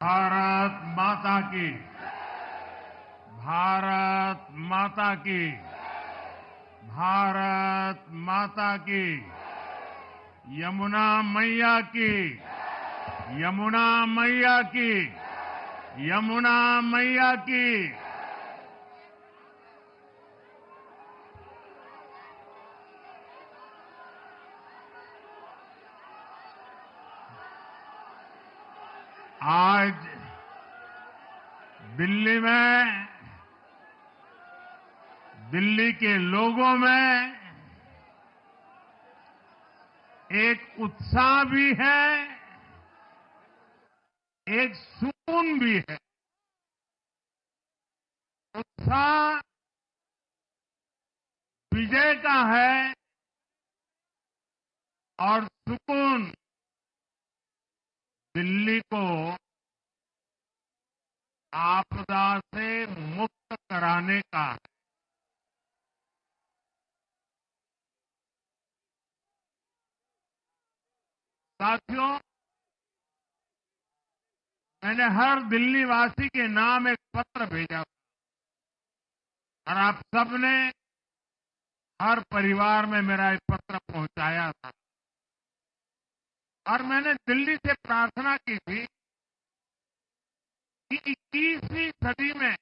भारत माता की। भारत माता की। भारत माता की। यमुना मैया की। यमुना मैया की। यमुना मैया की। आज दिल्ली में, दिल्ली के लोगों में एक उत्साह भी है, एक सुकून भी है। उत्साह विजय का है और सुकून दिल्ली को आपदा से मुक्त कराने का है। साथियों, मैंने हर दिल्ली वासी के नाम एक पत्र भेजा और आप सबने हर परिवार में मेरा एक पत्र पहुंचाया था और मैंने दिल्ली से प्रार्थना की थी कि 21वीं सदी में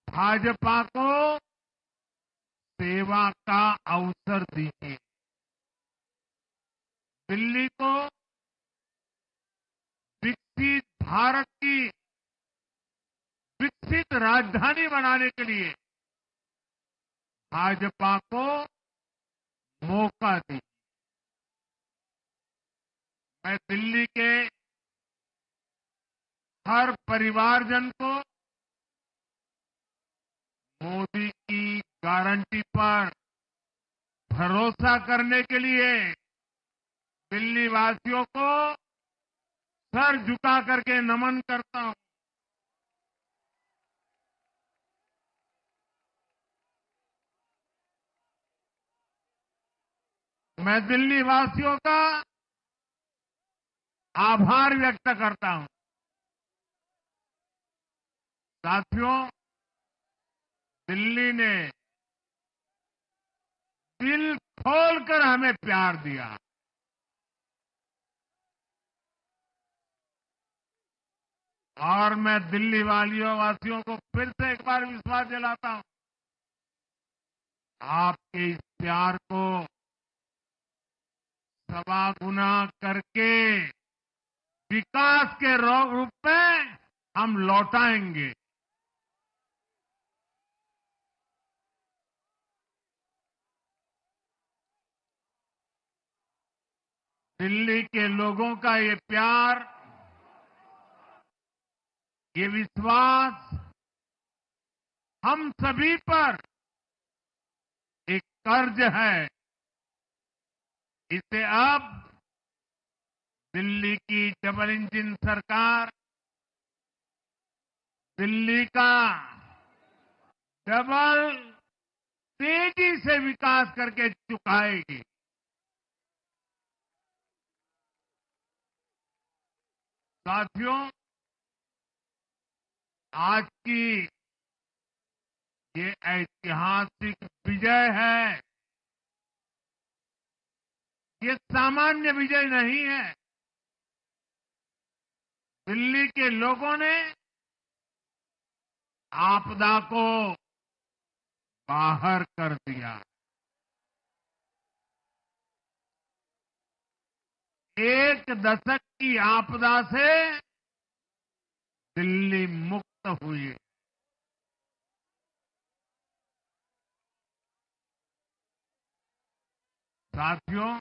भाजपा को सेवा का अवसर दीजिए। दिल्ली को विकसित भारत की विकसित राजधानी बनाने के लिए भाजपा को मौका दीजिए। मैं दिल्ली के हर परिवारजन को मोदी की गारंटी पर भरोसा करने के लिए दिल्ली वासियों को सर झुका करके नमन करता हूं। मैं दिल्ली वासियों का आभार व्यक्त करता हूं। साथियों, दिल्ली ने दिल खोलकर हमें प्यार दिया और मैं दिल्ली वासियों को फिर से एक बार विश्वास दिलाता हूं। आपके इस प्यार को सवा गुना करके विकास के रूप में हम लौटाएंगे। दिल्ली के लोगों का ये प्यार, ये विश्वास हम सभी पर एक कर्ज है। इसे अब दिल्ली की डबल इंजन सरकार, दिल्ली का डबल तेजी से विकास करके चुकाएगी। साथियों, आज की ये ऐतिहासिक विजय है। ये सामान्य विजय नहीं है। दिल्ली के लोगों ने आपदा को बाहर कर दिया। एक दशक की आपदा से दिल्ली मुक्त हुई। साथियों,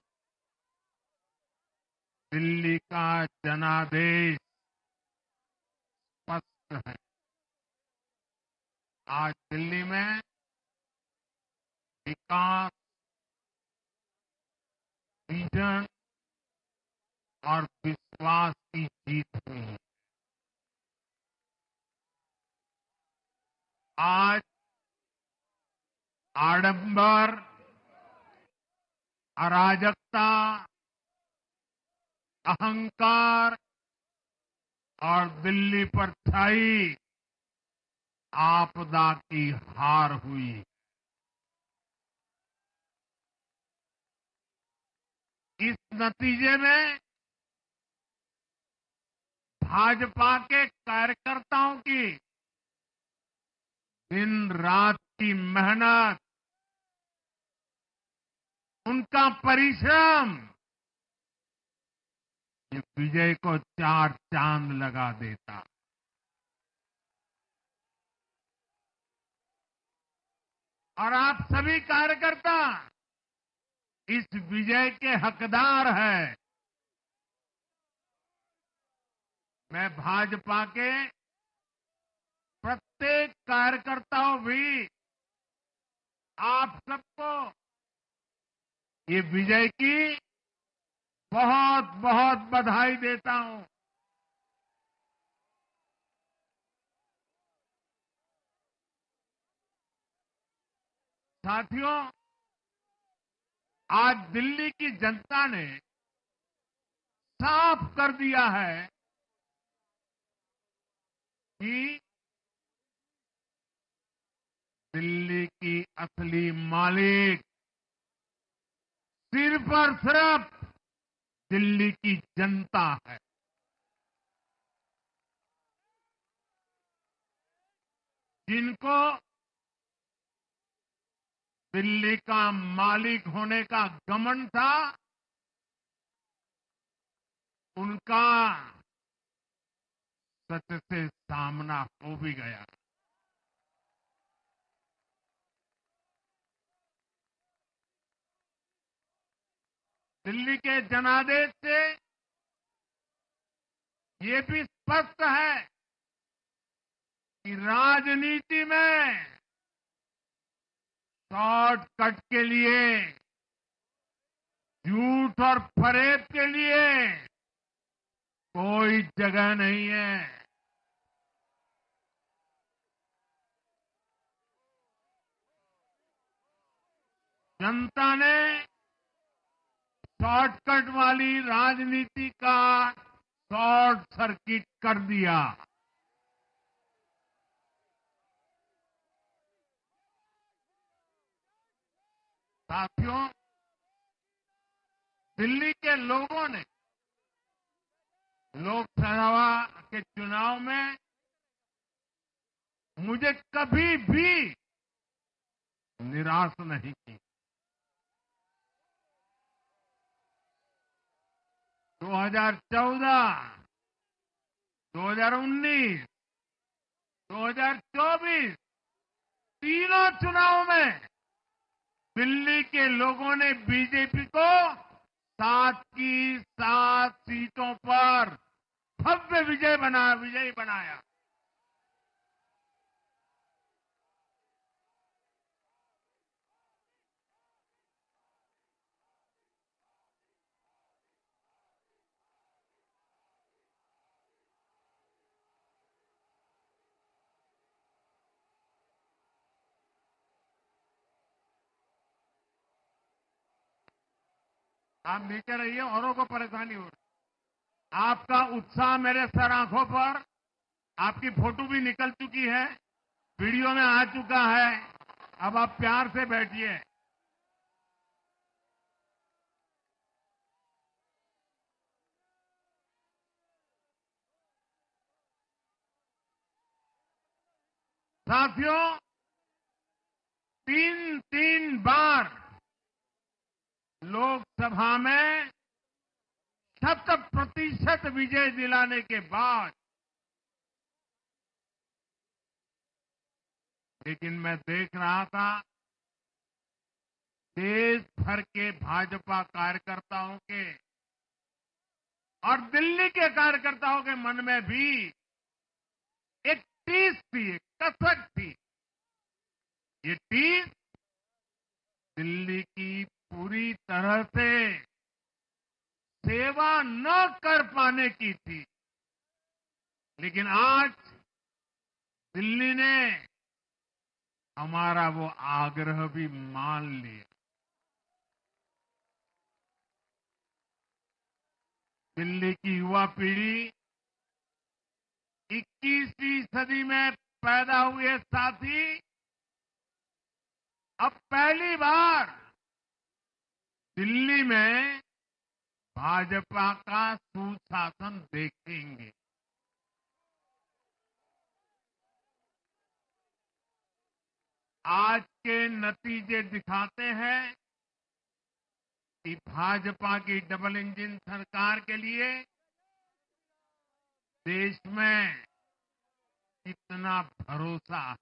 दिल्ली का जनादेश स्पष्ट है। आज दिल्ली में विकास, विजन और विश्वास की जीत हुई है। आज आडंबर, अराजकता, अहंकार और दिल्ली पर छाई आपदा की हार हुई। इस नतीजे में भाजपा के कार्यकर्ताओं की दिन रात की मेहनत, उनका परिश्रम ये विजय को चार चांद लगा देता। और आप सभी कार्यकर्ता इस विजय के हकदार हैं। मैं भाजपा के प्रत्येक कार्यकर्ताओं भी आप सबको ये विजय की बहुत बहुत बधाई देता हूं। साथियों, आज दिल्ली की जनता ने साफ कर दिया है कि दिल्ली की असली मालिक सिर्फ और सिर्फ दिल्ली की जनता है। जिनको दिल्ली का मालिक होने का घमंड था, उनका सच से सामना हो भी गया। दिल्ली के जनादेश से ये भी स्पष्ट है कि राजनीति में शॉर्टकट के लिए, झूठ और फरेब के लिए कोई जगह नहीं है। जनता ने शॉर्टकट वाली राजनीति का शॉर्ट सर्किट कर दिया। साथियों, दिल्ली के लोगों ने लोकसभा के चुनाव में मुझे कभी भी निराश नहीं की। 2014, 2019, 2024 तीनों चुनाव में दिल्ली के लोगों ने बीजेपी को 7 की 7 सीटों पर भव्य विजयी बनाया। आप नीचे रहिए, औरों को परेशानी हो रही। आपका उत्साह मेरे सर आंखों पर, आपकी फोटो भी निकल चुकी है, वीडियो में आ चुका है। अब आप प्यार से बैठिए। साथियों, 3 बार लोकसभा में 100% विजय दिलाने के बाद, लेकिन मैं देख रहा था देश भर के भाजपा कार्यकर्ताओं के और दिल्ली के कार्यकर्ताओं के मन में भी एक टीस थी, एक कसक थी। ये टीस दिल्ली की पूरी तरह से सेवा न कर पाने की थी। लेकिन आज दिल्ली ने हमारा वो आग्रह भी मान लिया। दिल्ली की युवा पीढ़ी 21वीं सदी में पैदा हुए साथी अब पहली बार दिल्ली में भाजपा का सुशासन देखेंगे। आज के नतीजे दिखाते हैं कि भाजपा की डबल इंजन सरकार के लिए देश में कितना भरोसा है।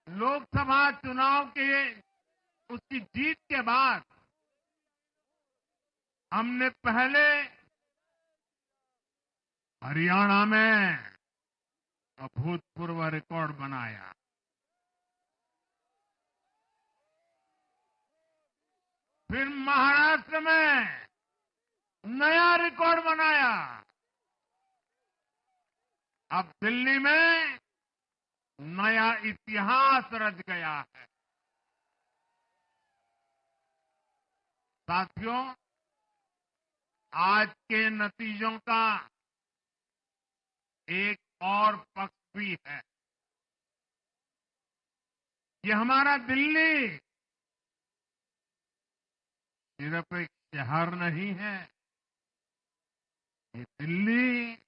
लोकसभा चुनाव के उसकी जीत के बाद हमने पहले हरियाणा में अभूतपूर्व रिकॉर्ड बनाया। फिर महाराष्ट्र में नया रिकॉर्ड बनाया। अब दिल्ली में नया इतिहास रच गया है। साथियों, आज के नतीजों का एक और पक्ष भी है। ये हमारा दिल्ली सिर्फ एक शहर नहीं है, ये दिल्ली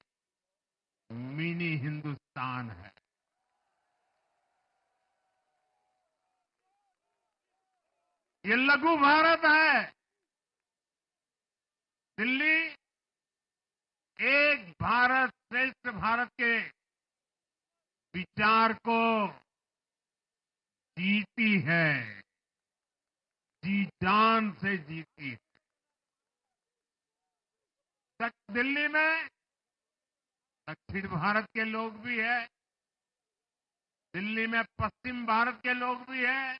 मिनी हिंदुस्तान है। ये लघु भारत है। दिल्ली एक भारत श्रेष्ठ भारत के विचार को जीती है, जी जान से जीती है। दिल्ली में दक्षिण भारत के लोग भी हैं, दिल्ली में पश्चिम भारत के लोग भी हैं,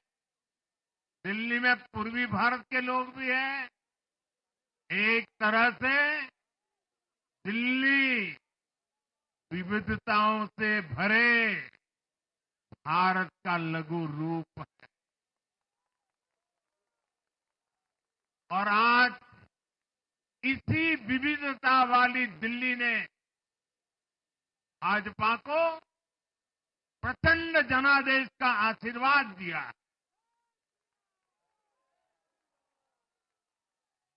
दिल्ली में पूर्वी भारत के लोग भी हैं। एक तरह से दिल्ली विविधताओं से भरे भारत का लघु रूप है। और आज इसी विविधता वाली दिल्ली ने भाजपा को प्रचंड जनादेश का आशीर्वाद दिया।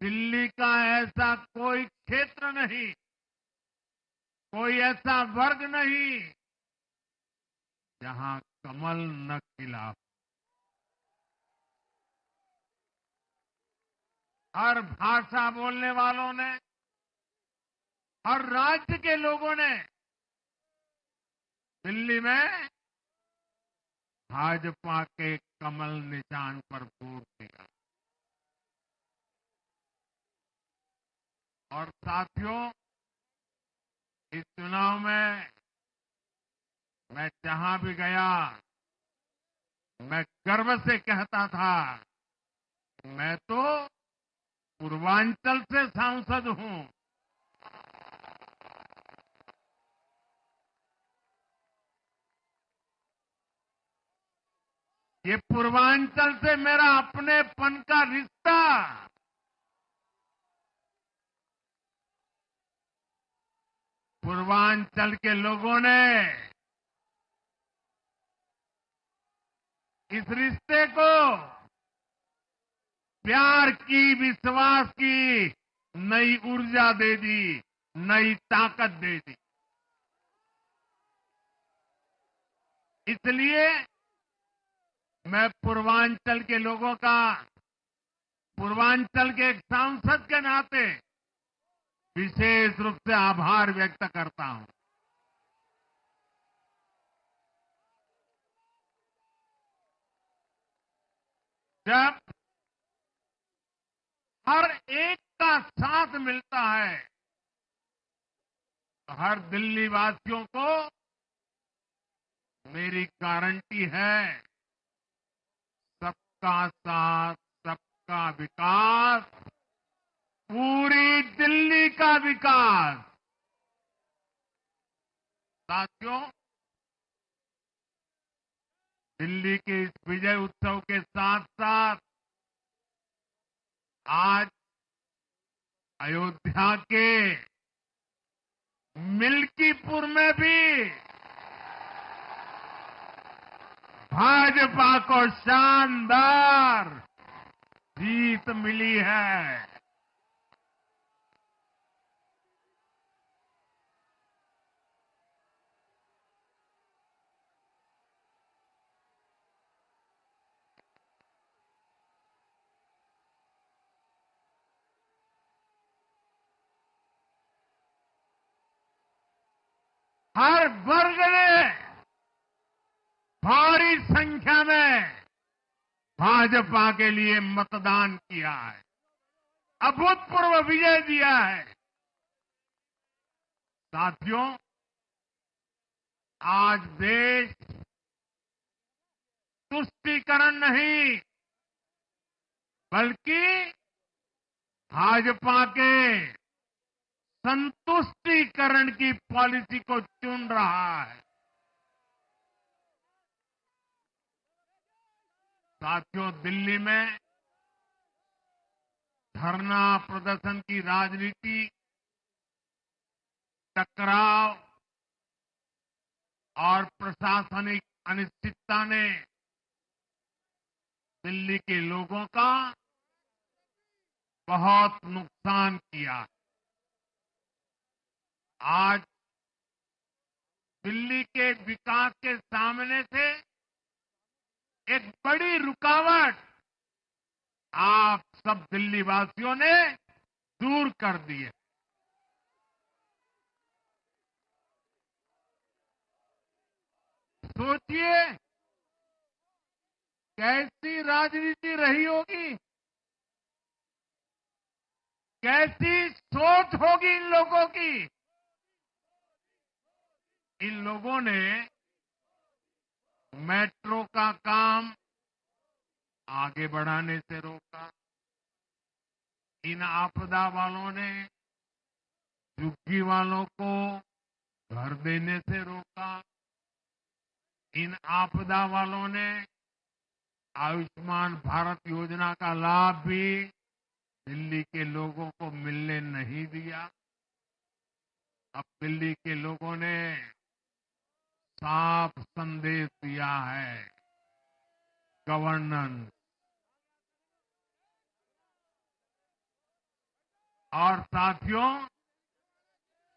दिल्ली का ऐसा कोई क्षेत्र नहीं, कोई ऐसा वर्ग नहीं जहां कमल न खिला हो। हर भाषा बोलने वालों ने, हर राज्य के लोगों ने दिल्ली में भाजपा के कमल निशान पर वोट दिया। और साथियों, इस चुनाव में मैं जहां भी गया, मैं गर्व से कहता था, मैं तो पूर्वांचल से सांसद हूं। ये पूर्वांचल से मेरा अपनेपन का रिश्ता, पूर्वांचल के लोगों ने इस रिश्ते को प्यार की, विश्वास की नई ऊर्जा दे दी, नई ताकत दे दी। इसलिए मैं पूर्वांचल के लोगों का, पूर्वांचल के एक सांसद के नाते विशेष रूप से आभार व्यक्त करता हूं। जब हर एक का साथ मिलता है तो हर दिल्ली वासियों को मेरी गारंटी है, सबका साथ, सबका विकास, पूरी दिल्ली का विकास। साथियों, दिल्ली के इस विजय उत्सव के साथ साथ आज अयोध्या के मिल्कीपुर में भी भाजपा को शानदार जीत मिली है। हर वर्ग ने भारी संख्या में भाजपा के लिए मतदान किया है, अभूतपूर्व विजय दिया है। साथियों, आज देश तुष्टीकरण नहीं बल्कि भाजपा के संतुष्टीकरण की पॉलिसी को चुन रहा है। साथियों, दिल्ली में धरना प्रदर्शन की राजनीति, टकराव और प्रशासनिक अनिश्चितता ने दिल्ली के लोगों का बहुत नुकसान किया। आज दिल्ली के विकास के सामने से एक बड़ी रुकावट आप सब दिल्ली वासियों ने दूर कर दी है। सोचिए कैसी राजनीति रही होगी, कैसी सोच होगी इन लोगों की। इन लोगों ने मेट्रो का काम आगे बढ़ाने से रोका। इन आपदा वालों ने झुग्गी वालों को घर देने से रोका। इन आपदा वालों ने आयुष्मान भारत योजना का लाभ भी दिल्ली के लोगों को मिलने नहीं दिया। अब दिल्ली के लोगों ने साफ संदेश दिया है, गवर्नेंस। और साथियों,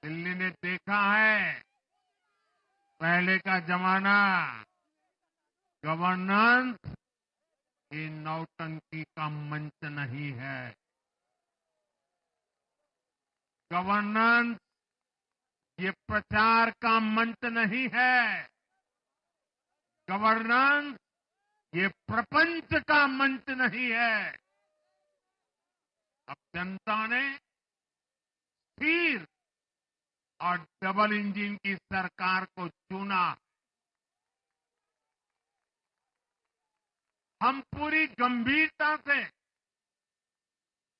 दिल्ली ने देखा है पहले का जमाना, गवर्नेंस ये नौटंकी का मंच नहीं है। गवर्नेंस ये प्रचार का मंच नहीं है। गवर्नेंस ये प्रपंच का मंच नहीं है। अब जनता ने स्थिर और डबल इंजन की सरकार को चुना। हम पूरी गंभीरता से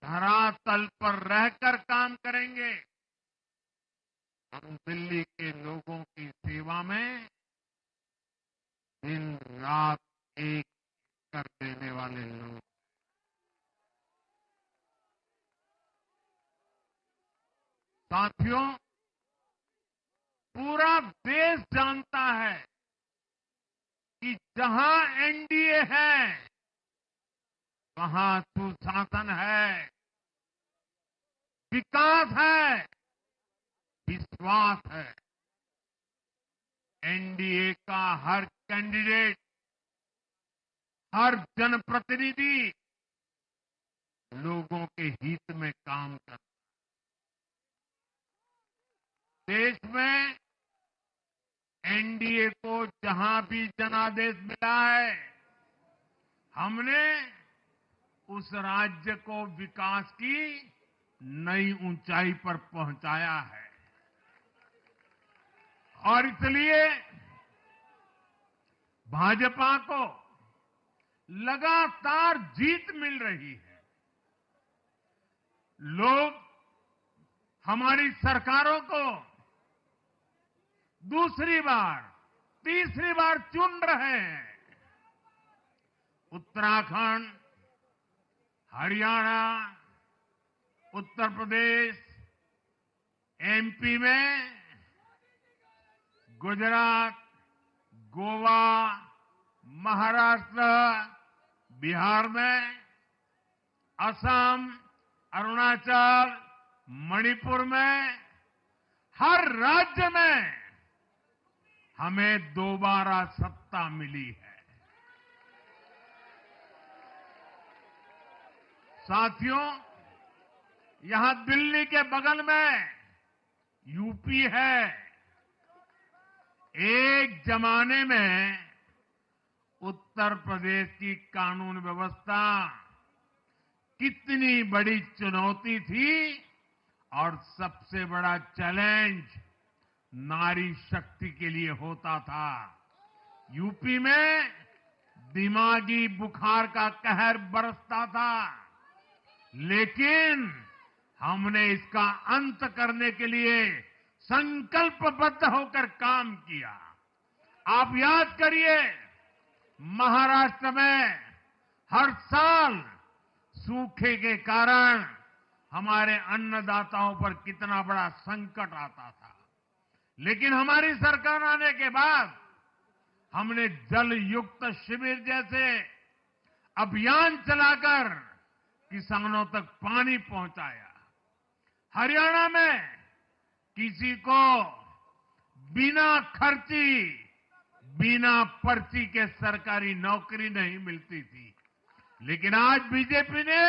धरातल पर रहकर काम करेंगे। हम दिल्ली के लोगों की सेवा में दिन रात एक कर देने वाले लोग। साथियों, पूरा देश जानता है कि जहां एनडीए है वहां सुशासन है, विकास है, विश्वास है। एनडीए का हर कैंडिडेट, हर जनप्रतिनिधि लोगों के हित में काम करता है। देश में एनडीए को जहां भी जनादेश मिला है, हमने उस राज्य को विकास की नई ऊंचाई पर पहुंचाया है। और इसलिए भाजपा को लगातार जीत मिल रही है। लोग हमारी सरकारों को दूसरी बार, तीसरी बार चुन रहे हैं। उत्तराखंड, हरियाणा, उत्तर प्रदेश, एमपी में गुजरात, गोवा, महाराष्ट्र, बिहार में, असम, अरुणाचल, मणिपुर में, हर राज्य में हमें दोबारा सत्ता मिली है। साथियों, यहां दिल्ली के बगल में यूपी है। एक जमाने में उत्तर प्रदेश की कानून व्यवस्था कितनी बड़ी चुनौती थी और सबसे बड़ा चैलेंज नारी शक्ति के लिए होता था। यूपी में दिमागी बुखार का कहर बरसता था, लेकिन हमने इसका अंत करने के लिए संकल्पबद्ध होकर काम किया। आप याद करिए, महाराष्ट्र में हर साल सूखे के कारण हमारे अन्नदाताओं पर कितना बड़ा संकट आता था, लेकिन हमारी सरकार आने के बाद हमने जल युक्त शिविर जैसे अभियान चलाकर किसानों तक पानी पहुंचाया। हरियाणा में किसी को बिना खर्ची, बिना पर्ची के सरकारी नौकरी नहीं मिलती थी, लेकिन आज बीजेपी ने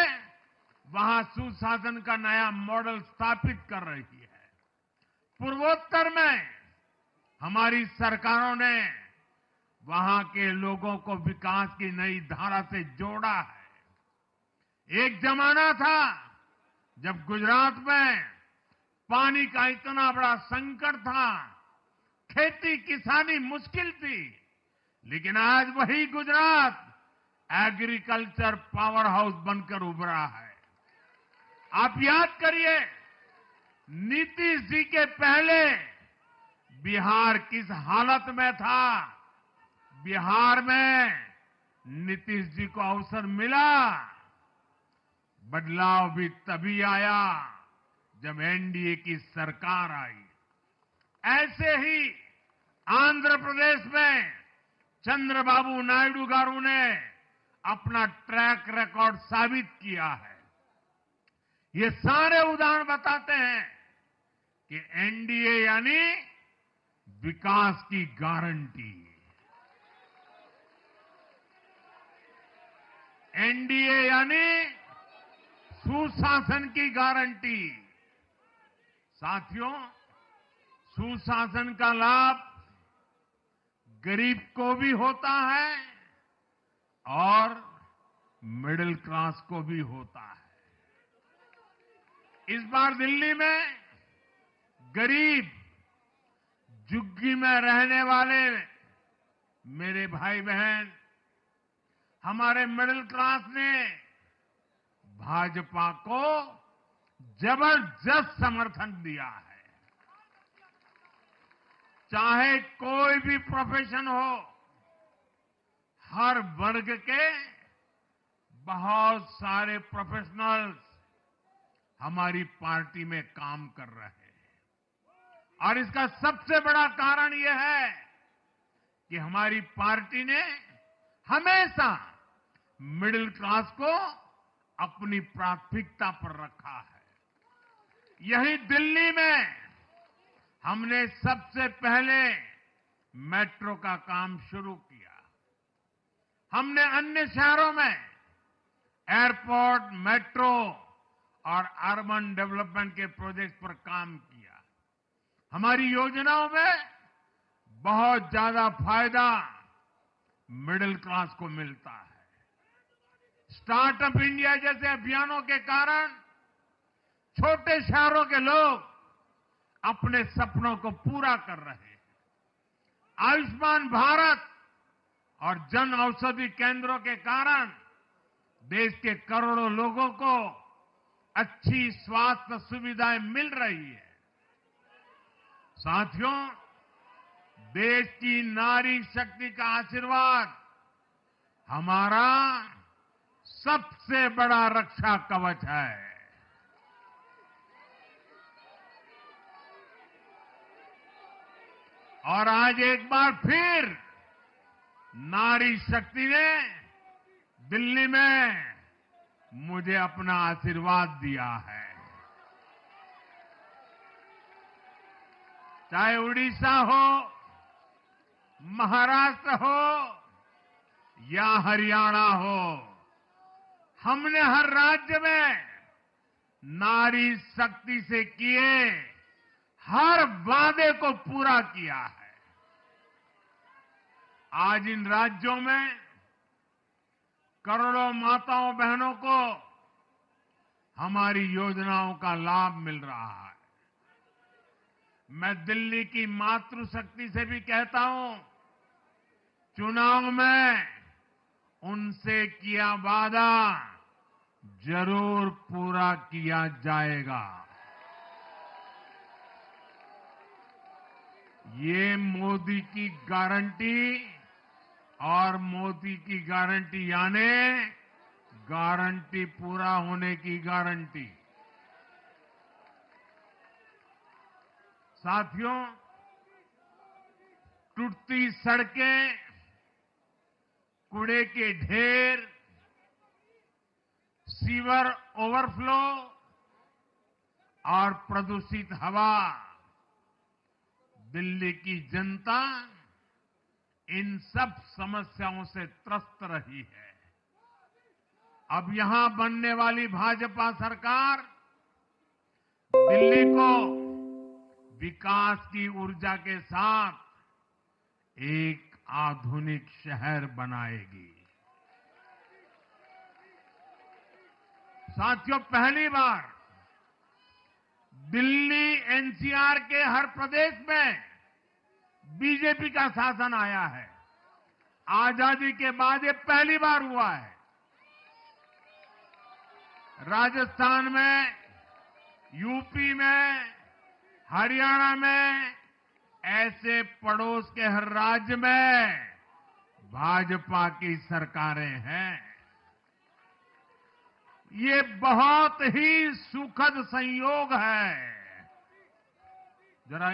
वहां सुशासन का नया मॉडल स्थापित कर रही है। पूर्वोत्तर में हमारी सरकारों ने वहां के लोगों को विकास की नई धारा से जोड़ा है। एक जमाना था जब गुजरात में पानी का इतना बड़ा संकट था, खेती किसानी मुश्किल थी, लेकिन आज वही गुजरात एग्रीकल्चर पावर हाउस बनकर उभरा है। आप याद करिए, नीतीश जी के पहले बिहार किस हालत में था। बिहार में नीतीश जी को अवसर मिला। बदलाव भी तभी आया जब एनडीए की सरकार आई। ऐसे ही आंध्र प्रदेश में चंद्रबाबू नायडू गारू ने अपना ट्रैक रिकॉर्ड साबित किया है। ये सारे उदाहरण बताते हैं कि एनडीए यानी विकास की गारंटी। एनडीए यानी सुशासन की गारंटी। साथियों, सुशासन का लाभ गरीब को भी होता है और मिडिल क्लास को भी होता है। इस बार दिल्ली में गरीब, झुग्गी में रहने वाले मेरे भाई बहन, हमारे मिडिल क्लास ने भाजपा को जबरदस्त समर्थन दिया है। चाहे कोई भी प्रोफेशन हो, हर वर्ग के बहुत सारे प्रोफेशनल्स हमारी पार्टी में काम कर रहे हैं। और इसका सबसे बड़ा कारण यह है कि हमारी पार्टी ने हमेशा मिडिल क्लास को अपनी प्राथमिकता पर रखा है। यही दिल्ली में हमने सबसे पहले मेट्रो का काम शुरू किया। हमने अन्य शहरों में एयरपोर्ट, मेट्रो और अर्बन डेवलपमेंट के प्रोजेक्ट पर काम किया। हमारी योजनाओं में बहुत ज्यादा फायदा मिडिल क्लास को मिलता है। स्टार्टअप इंडिया जैसे अभियानों के कारण छोटे शहरों के लोग अपने सपनों को पूरा कर रहे हैं। आयुष्मान भारत और जन औषधि केंद्रों के कारण देश के करोड़ों लोगों को अच्छी स्वास्थ्य सुविधाएं मिल रही है। साथियों, देश की नारी शक्ति का आशीर्वाद हमारा सबसे बड़ा रक्षा कवच है। और आज एक बार फिर नारी शक्ति ने दिल्ली में मुझे अपना आशीर्वाद दिया है। चाहे उड़ीसा हो, महाराष्ट्र हो या हरियाणा हो, हमने हर राज्य में नारी शक्ति से किए हर वादे को पूरा किया है। आज इन राज्यों में करोड़ों माताओं बहनों को हमारी योजनाओं का लाभ मिल रहा है। मैं दिल्ली की मातृशक्ति से भी कहता हूं, चुनाव में उनसे किया वादा जरूर पूरा किया जाएगा। ये मोदी की गारंटी और मोदी की गारंटी यानी गारंटी पूरा होने की गारंटी। साथियों, टूटती सड़कें, कूड़े के ढेर, सीवर ओवरफ्लो और प्रदूषित हवा, दिल्ली की जनता इन सब समस्याओं से त्रस्त रही है। अब यहां बनने वाली भाजपा सरकार दिल्ली को विकास की ऊर्जा के साथ एक आधुनिक शहर बनाएगी। साथियों, पहली बार दिल्ली एनसीआर के हर प्रदेश में बीजेपी का शासन आया है। आजादी के बाद ये पहली बार हुआ है। राजस्थान में, यूपी में, हरियाणा में, ऐसे पड़ोस के हर राज्य में भाजपा की सरकारें हैं। ये बहुत ही सुखद संयोग है। जरा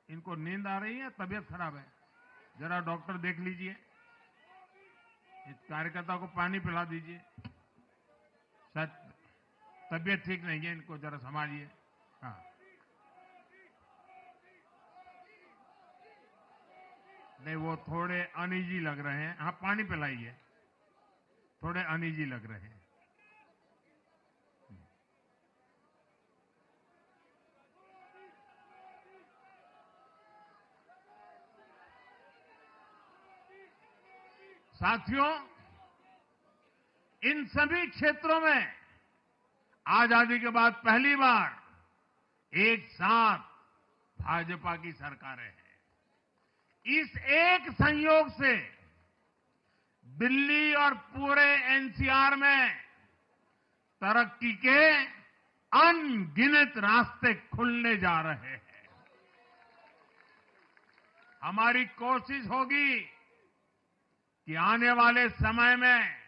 इनको नींद आ रही है, तबीयत खराब है, जरा डॉक्टर देख लीजिए। इस कार्यकर्ता को पानी पिला दीजिए, शायद तबीयत ठीक नहीं है, इनको जरा संभालिए। हाँ, नहीं वो थोड़े अनईजी लग रहे हैं। हाँ, पानी पिलाइए, थोड़े अनईजी लग रहे हैं। साथियों, इन सभी क्षेत्रों में आजादी के बाद पहली बार एक साथ भाजपा की सरकारें हैं। इस एक संयोग से दिल्ली और पूरे एनसीआर में तरक्की के अनगिनत रास्ते खुलने जा रहे हैं। हमारी कोशिश होगी कि आने वाले समय में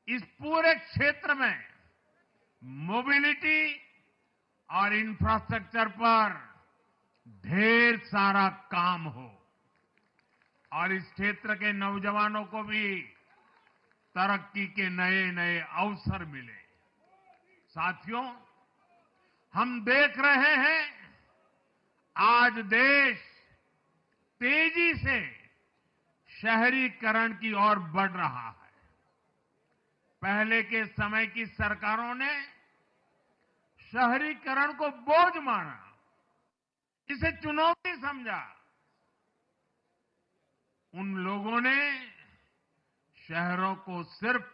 इस पूरे क्षेत्र में मोबिलिटी और इंफ्रास्ट्रक्चर पर ढेर सारा काम हो और इस क्षेत्र के नौजवानों को भी तरक्की के नए नए अवसर मिले। साथियों, हम देख रहे हैं आज देश तेजी से शहरीकरण की ओर बढ़ रहा है। पहले के समय की सरकारों ने शहरीकरण को बोझ माना, इसे चुनौती समझा। उन लोगों ने शहरों को सिर्फ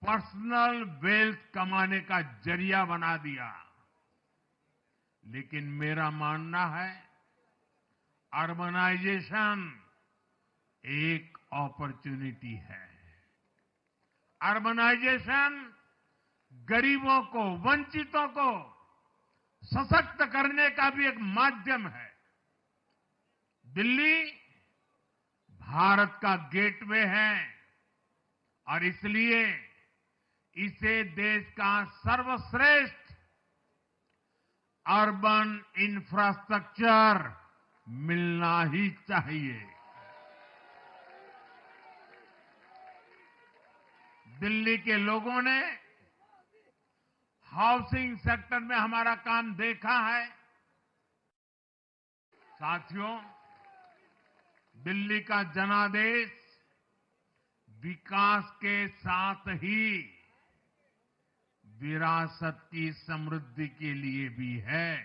पर्सनल वेल्थ कमाने का जरिया बना दिया। लेकिन मेरा मानना है, अर्बनाइजेशन एक अपॉर्चुनिटी है। अर्बनाइजेशन गरीबों को, वंचितों को सशक्त करने का भी एक माध्यम है। दिल्ली भारत का गेटवे है और इसलिए इसे देश का सर्वश्रेष्ठ अर्बन इंफ्रास्ट्रक्चर मिलना ही चाहिए। दिल्ली के लोगों ने हाउसिंग सेक्टर में हमारा काम देखा है। साथियों, दिल्ली का जनादेश विकास के साथ ही विरासत की समृद्धि के लिए भी है।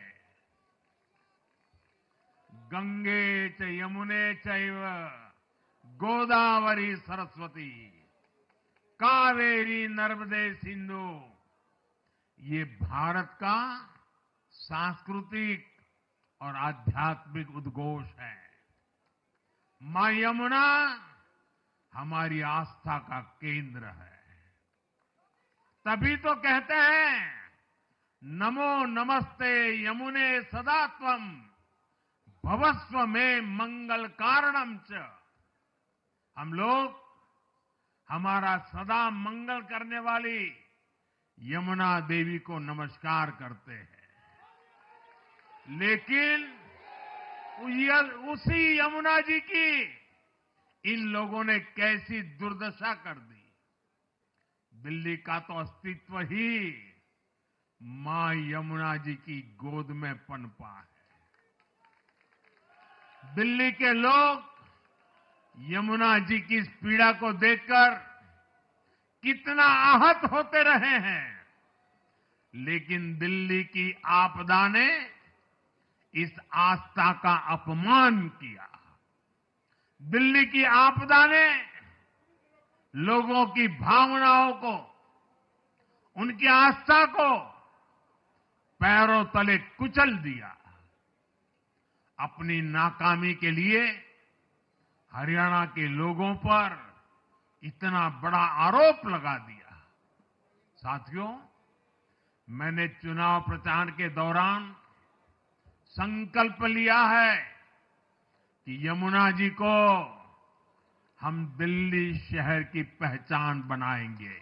गंगे च यमुने चैव गोदावरी सरस्वती कावेरी नर्मदे सिंधु, ये भारत का सांस्कृतिक और आध्यात्मिक उद्घोष है। मां यमुना हमारी आस्था का केंद्र है। तभी तो कहते हैं, नमो नमस्ते यमुने सदा त्वम भवस्व में मंगल कारणम च। हम लोग हमारा सदा मंगल करने वाली यमुना देवी को नमस्कार करते हैं। लेकिन उसी यमुना जी की इन लोगों ने कैसी दुर्दशा कर दी। दिल्ली का तो अस्तित्व ही मां यमुना जी की गोद में पनपा है। दिल्ली के लोग यमुना जी की इस पीड़ा को देखकर कितना आहत होते रहे हैं, लेकिन दिल्ली की आपदा ने इस आस्था का अपमान किया। दिल्ली की आपदा ने लोगों की भावनाओं को, उनकी आस्था को पैरों तले कुचल दिया। अपनी नाकामी के लिए हरियाणा के लोगों पर इतना बड़ा आरोप लगा दिया। साथियों, मैंने चुनाव प्रचार के दौरान संकल्प लिया है कि यमुना जी को हम दिल्ली शहर की पहचान बनाएंगे।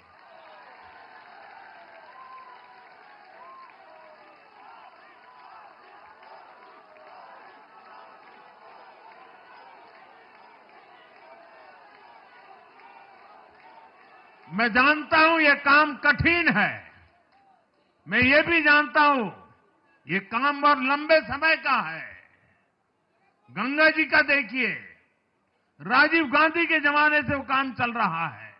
मैं जानता हूं ये काम कठिन है। मैं ये भी जानता हूं ये काम बहुत लंबे समय का है। गंगा जी का देखिए, राजीव गांधी के जमाने से वो काम चल रहा है।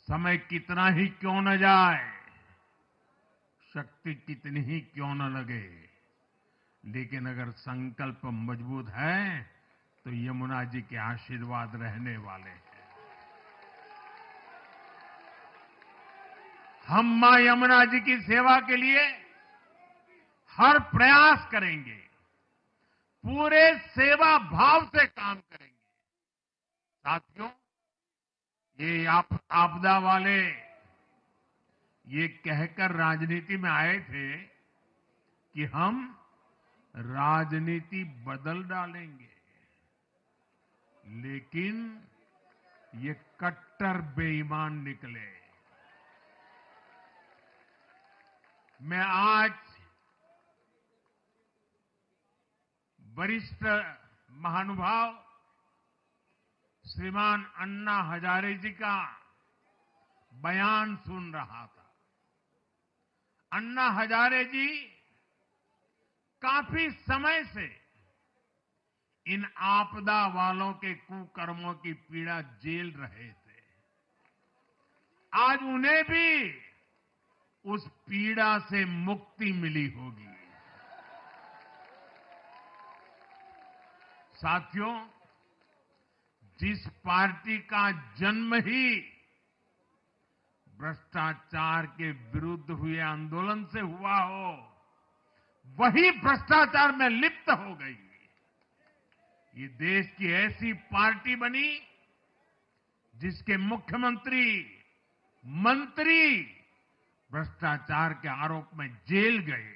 समय कितना ही क्यों न जाए, शक्ति कितनी ही क्यों न लगे, लेकिन अगर संकल्प मजबूत है तो यमुना जी के आशीर्वाद रहने वाले हैं। हम मां यमुना जी की सेवा के लिए हर प्रयास करेंगे, पूरे सेवा भाव से काम करेंगे। साथियों, ये आपदा वाले ये कहकर राजनीति में आए थे कि हम राजनीति बदल डालेंगे, लेकिन ये कट्टर बेईमान निकले। मैं आज वरिष्ठ महानुभाव श्रीमान अन्ना हजारे जी का बयान सुन रहा था। अन्ना हजारे जी काफी समय से इन आपदा वालों के कुकर्मों की पीड़ा झेल रहे थे। आज उन्हें भी उस पीड़ा से मुक्ति मिली होगी। साथियों, जिस पार्टी का जन्म ही भ्रष्टाचार के विरुद्ध हुए आंदोलन से हुआ हो, वही भ्रष्टाचार में लिप्त हो गई। ये देश की ऐसी पार्टी बनी जिसके मुख्यमंत्री, मंत्री भ्रष्टाचार के आरोप में जेल गए,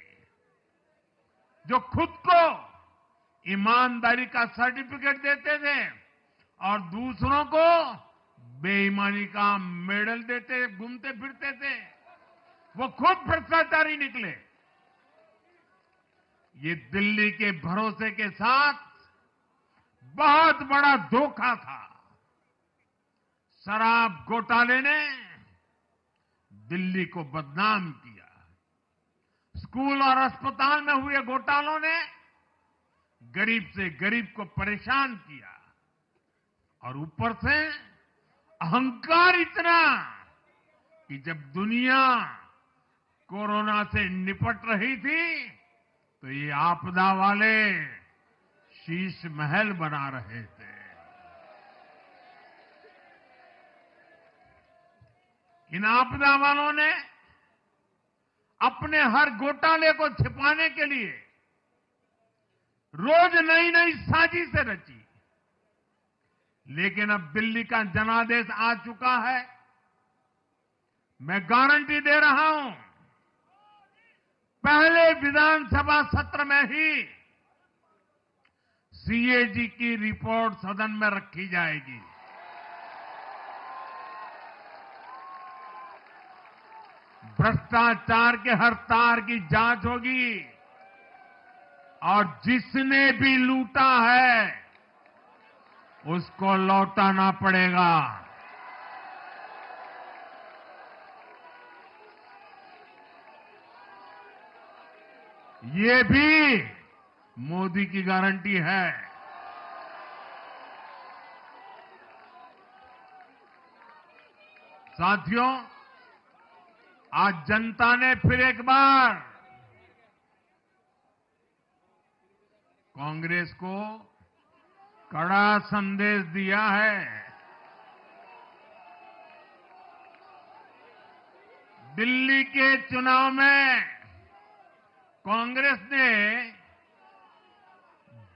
जो खुद को ईमानदारी का सर्टिफिकेट देते थे और दूसरों को बेईमानी का मेडल देते घूमते फिरते थे, वो खुद भ्रष्टाचारी निकले। ये दिल्ली के भरोसे के साथ बहुत बड़ा धोखा था। शराब घोटाले ने दिल्ली को बदनाम किया। स्कूल और अस्पताल में हुए घोटालों ने गरीब से गरीब को परेशान किया। और ऊपर से अहंकार इतना कि जब दुनिया कोरोना से निपट रही थी तो ये आपदा वाले शीश महल बना रहे थे। इन आपदा वालों ने अपने हर घोटाले को छिपाने के लिए रोज नई नई साजिशें रची। लेकिन अब दिल्ली का जनादेश आ चुका है। मैं गारंटी दे रहा हूं, पहले विधानसभा सत्र में ही सीएजी की रिपोर्ट सदन में रखी जाएगी। भ्रष्टाचार के हर तार की जांच होगी और जिसने भी लूटा है उसको लौटाना पड़ेगा। ये भी मोदी की गारंटी है। साथियों, आज जनता ने फिर एक बार कांग्रेस को कड़ा संदेश दिया है। दिल्ली के चुनाव में कांग्रेस ने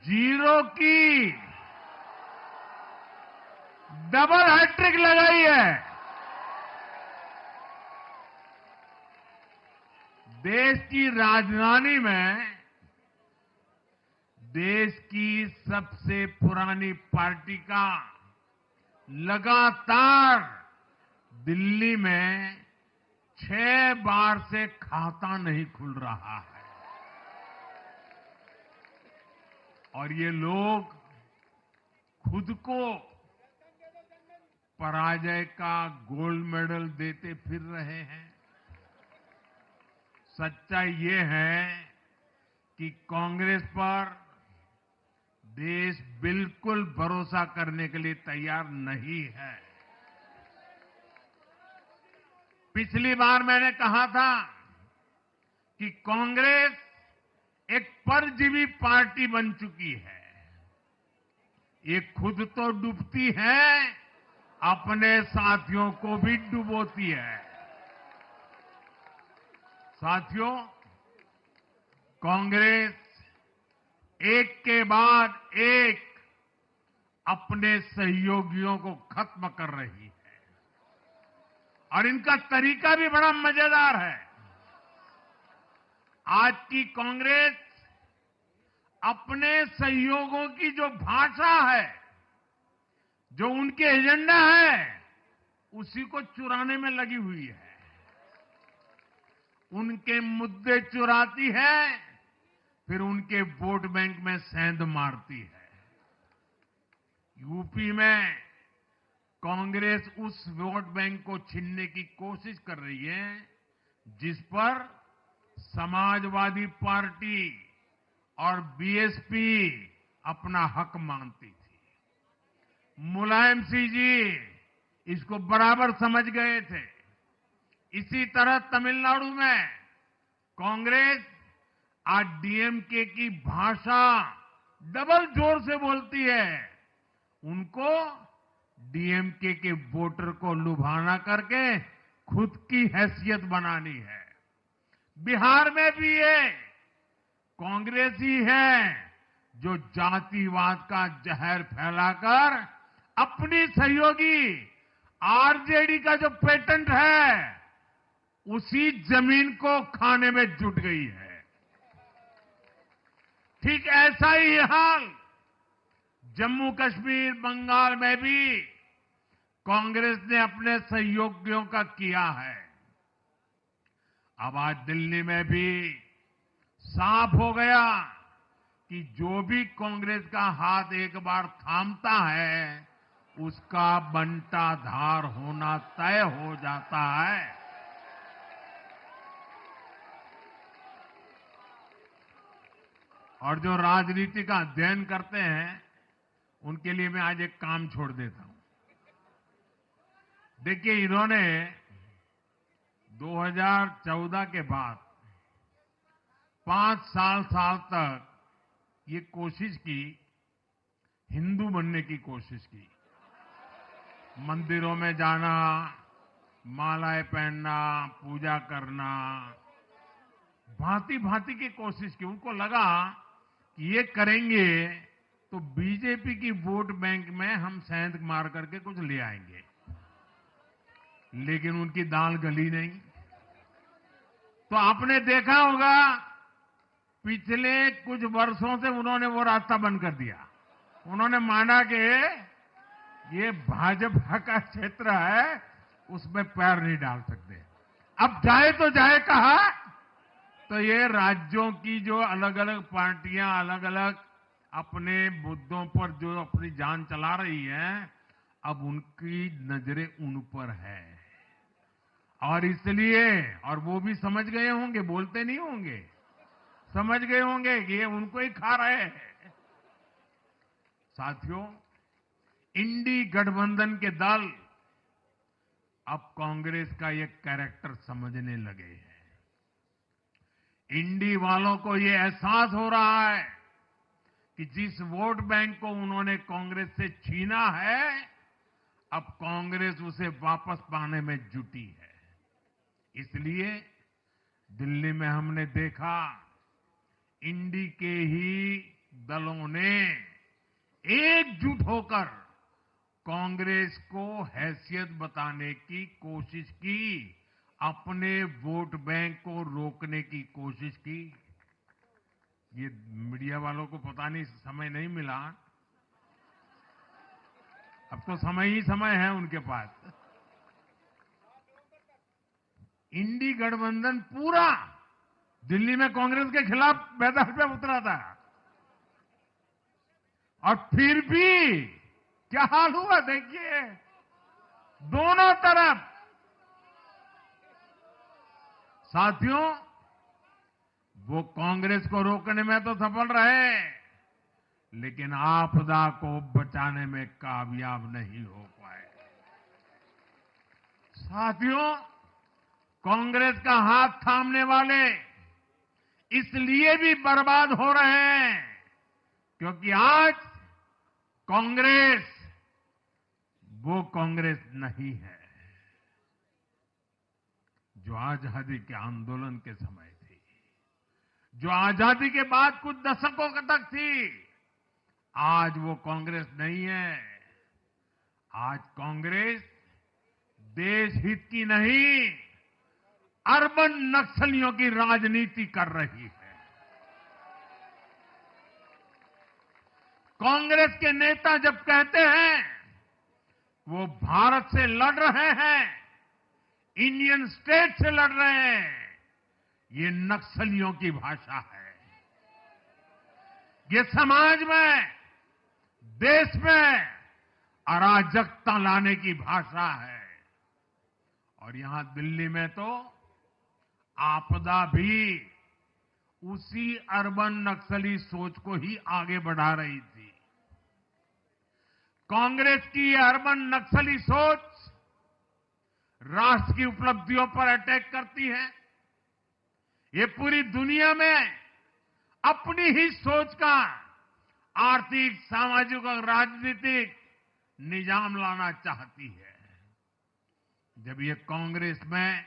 0 की डबल हैट्रिक लगाई है। देश की राजधानी में देश की सबसे पुरानी पार्टी का लगातार दिल्ली में 6 बार से खाता नहीं खुल रहा है। और ये लोग खुद को पराजय का गोल्ड मेडल देते फिर रहे हैं। सच्चाई ये है कि कांग्रेस पर देश बिल्कुल भरोसा करने के लिए तैयार नहीं है। पिछली बार मैंने कहा था कि कांग्रेस एक परजीवी पार्टी बन चुकी है। ये खुद तो डूबती है, अपने साथियों को भी डुबोती है। साथियों, कांग्रेस एक के बाद एक अपने सहयोगियों को खत्म कर रही है और इनका तरीका भी बड़ा मजेदार है। आज की कांग्रेस अपने सहयोगों की जो भाषा है, जो उनके एजेंडा है, उसी को चुराने में लगी हुई है। उनके मुद्दे चुराती है, फिर उनके वोट बैंक में सेंध मारती है। यूपी में कांग्रेस उस वोट बैंक को छीनने की कोशिश कर रही है जिस पर समाजवादी पार्टी और बीएसपी अपना हक मानती थी। मुलायम सिंह जी इसको बराबर समझ गए थे। इसी तरह तमिलनाडु में कांग्रेस आज डीएमके की भाषा डबल जोर से बोलती है। उनको डीएमके के वोटर को लुभाना करके खुद की हैसियत बनानी है। बिहार में भी ये कांग्रेस ही है जो जातिवाद का जहर फैलाकर अपनी सहयोगी आरजेडी का जो पेटेंट है उसी जमीन को खाने में जुट गई है। ठीक ऐसा ही हाल जम्मू कश्मीर, बंगाल में भी कांग्रेस ने अपने सहयोगियों का किया है। अब आज दिल्ली में भी साफ हो गया कि जो भी कांग्रेस का हाथ एक बार थामता है उसका बंटाधार होना तय हो जाता है। और जो राजनीति का अध्ययन करते हैं उनके लिए मैं आज एक काम छोड़ देता हूं। देखिए, इन्होंने 2014 के बाद 5 साल तक ये कोशिश की, हिंदू बनने की कोशिश की। मंदिरों में जाना, मालाएं पहनना, पूजा करना, भांति भांति की कोशिश की। उनको लगा कि ये करेंगे तो बीजेपी की वोट बैंक में हम सेंध मार करके कुछ ले आएंगे, लेकिन उनकी दाल गली नहीं। तो आपने देखा होगा पिछले कुछ वर्षों से उन्होंने वो रास्ता बंद कर दिया। उन्होंने माना कि ये भाजपा का क्षेत्र है, उसमें पैर नहीं डाल सकते। अब जाए तो जाए कहा, तो ये राज्यों की जो अलग अलग पार्टियां अलग अलग अपने मुद्दों पर जो अपनी जान चला रही हैं, अब उनकी नजरें उन पर है। और इसलिए, और वो भी समझ गए होंगे, बोलते नहीं होंगे, समझ गए होंगे कि ये उनको ही खा रहे हैं। साथियों, इंडी गठबंधन के दल अब कांग्रेस का ये कैरेक्टर समझने लगे हैं। इंडी वालों को ये एहसास हो रहा है कि जिस वोट बैंक को उन्होंने कांग्रेस से छीना है, अब कांग्रेस उसे वापस पाने में जुटी है। इसलिए दिल्ली में हमने देखा, इंडी के ही दलों ने एकजुट होकर कांग्रेस को हैसियत बताने की कोशिश की, अपने वोट बैंक को रोकने की कोशिश की। ये मीडिया वालों को पता नहीं, समय नहीं मिला। अब तो समय ही समय है उनके पास। इंडी गठबंधन पूरा दिल्ली में कांग्रेस के खिलाफ मैदान पे उतरा था, और फिर भी क्या हाल हुआ देखिए, दोनों तरफ। साथियों, वो कांग्रेस को रोकने में तो सफल रहे, लेकिन आपदा को बचाने में कामयाब नहीं हो पाए। साथियों, कांग्रेस का हाथ थामने वाले इसलिए भी बर्बाद हो रहे हैं क्योंकि आज कांग्रेस वो कांग्रेस नहीं है जो आजादी के आंदोलन के समय थी, जो आजादी के बाद कुछ दशकों तक थी। आज वो कांग्रेस नहीं है। आज कांग्रेस देश हित की नहीं, अर्बन नक्सलियों की राजनीति कर रही है। कांग्रेस के नेता जब कहते हैं वो भारत से लड़ रहे हैं, इंडियन स्टेट से लड़ रहे हैं, ये नक्सलियों की भाषा है। ये समाज में, देश में अराजकता लाने की भाषा है। और यहां दिल्ली में तो आपदा भी उसी अर्बन नक्सली सोच को ही आगे बढ़ा रही थी। कांग्रेस की अर्बन नक्सली सोच राष्ट्र की उपलब्धियों पर अटैक करती है। ये पूरी दुनिया में अपनी ही सोच का आर्थिक, सामाजिक और राजनीतिक निजाम लाना चाहती है। जब ये कांग्रेस में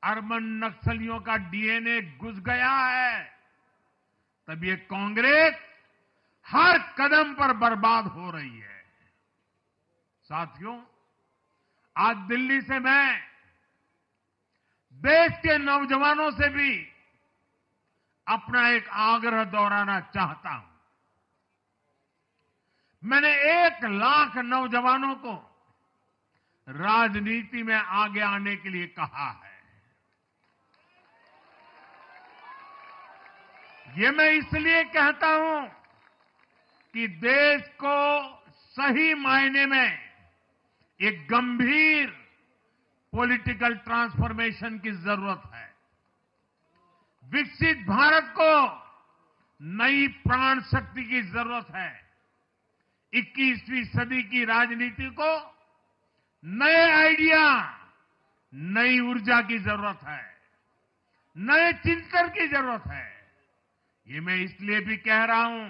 अर्बन नक्सलियों का डीएनए घुस गया है, तब ये कांग्रेस हर कदम पर बर्बाद हो रही है। साथियों, आज दिल्ली से मैं देश के नौजवानों से भी अपना एक आग्रह दोहराना चाहता हूं। मैंने 1 लाख नौजवानों को राजनीति में आगे आने के लिए कहा है। ये मैं इसलिए कहता हूं कि देश को सही मायने में एक गंभीर पॉलिटिकल ट्रांसफॉर्मेशन की जरूरत है। विकसित भारत को नई प्राण शक्ति की जरूरत है। 21वीं सदी की राजनीति को नए आइडिया, नई ऊर्जा की जरूरत है, नए चिंतन की जरूरत है। ये मैं इसलिए भी कह रहा हूं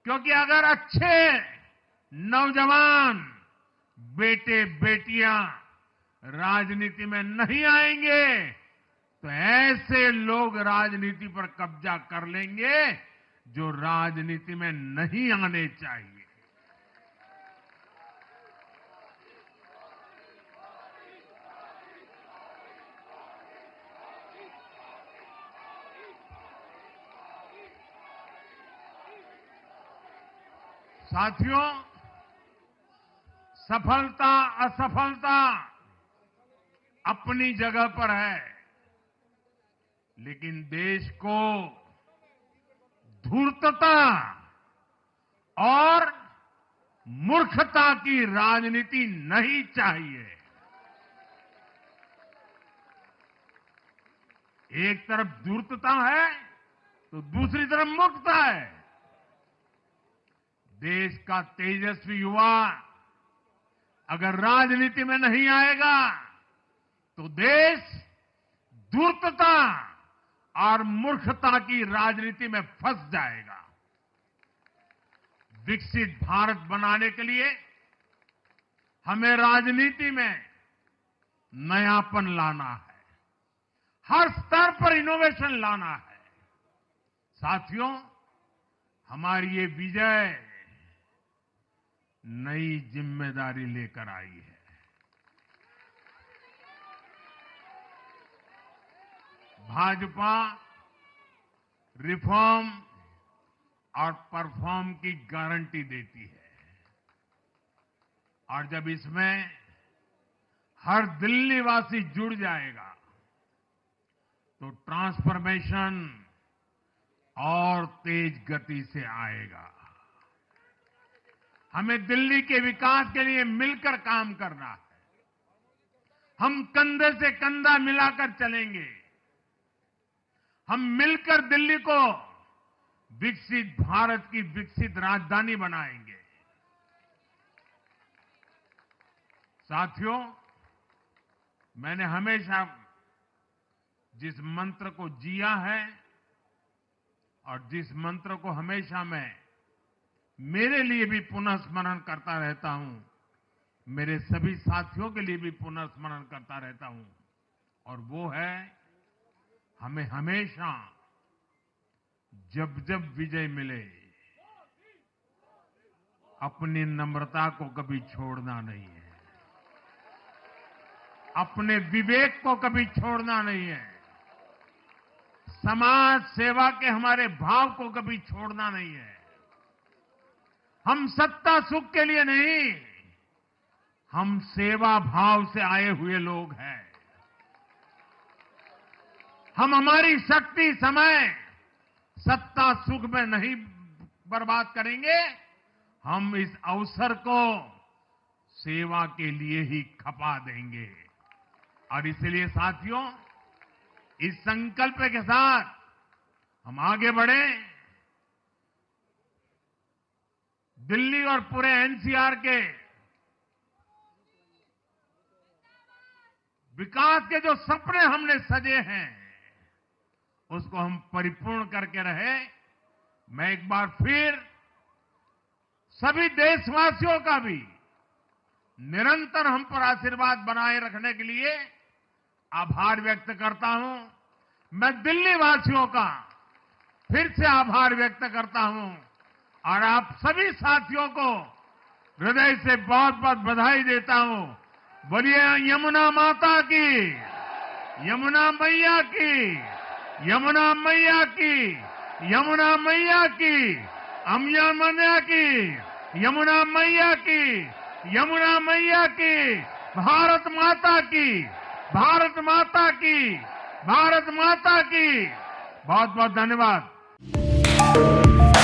क्योंकि अगर अच्छे नौजवान बेटे बेटियां राजनीति में नहीं आएंगे तो ऐसे लोग राजनीति पर कब्जा कर लेंगे जो राजनीति में नहीं आने चाहिए। साथियों, सफलता असफलता अपनी जगह पर है, लेकिन देश को धूर्तता और मूर्खता की राजनीति नहीं चाहिए। एक तरफ धूर्तता है तो दूसरी तरफ मूर्खता है। देश का तेजस्वी युवा अगर राजनीति में नहीं आएगा तो देश धूर्तता और मूर्खता की राजनीति में फंस जाएगा। विकसित भारत बनाने के लिए हमें राजनीति में नयापन लाना है, हर स्तर पर इनोवेशन लाना है। साथियों, हमारी ये विजय नई जिम्मेदारी लेकर आई है। भाजपा रिफॉर्म और परफॉर्म की गारंटी देती है और जब इसमें हर दिल्ली वासी जुड़ जाएगा तो ट्रांसफॉर्मेशन और तेज गति से आएगा। हमें दिल्ली के विकास के लिए मिलकर काम करना है। हम कंधे से कंधा मिलाकर चलेंगे। हम मिलकर दिल्ली को विकसित भारत की विकसित राजधानी बनाएंगे। साथियों, मैंने हमेशा जिस मंत्र को जिया है और जिस मंत्र को हमेशा मैं मेरे लिए भी पुनः स्मरण करता रहता हूं, मेरे सभी साथियों के लिए भी पुनः स्मरण करता रहता हूं, और वो है हमें हमेशा जब जब विजय मिले अपनी नम्रता को कभी छोड़ना नहीं है, अपने विवेक को कभी छोड़ना नहीं है, समाज सेवा के हमारे भाव को कभी छोड़ना नहीं है। हम सत्ता सुख के लिए नहीं, हम सेवा भाव से आए हुए लोग हैं। हम हमारी शक्ति समय सत्ता सुख में नहीं बर्बाद करेंगे, हम इस अवसर को सेवा के लिए ही खपा देंगे। और इसलिए साथियों, इस संकल्प के साथ हम आगे बढ़े। दिल्ली और पूरे एनसीआर के विकास के जो सपने हमने सजे हैं उसको हम परिपूर्ण करके रहे। मैं एक बार फिर सभी देशवासियों का भी निरंतर हम पर आशीर्वाद बनाए रखने के लिए आभार व्यक्त करता हूं। मैं दिल्ली वासियों का फिर से आभार व्यक्त करता हूं और आप सभी साथियों को हृदय से बहुत बहुत बधाई देता हूं। बोलिए यमुना माता की, यमुना मैया की, यमुना मैया की, यमुना मैया की, यमुना की, यमुना मैया की, यमुना मैया की, भारत माता की, भारत माता की, भारत माता की। बहुत बहुत धन्यवाद। है।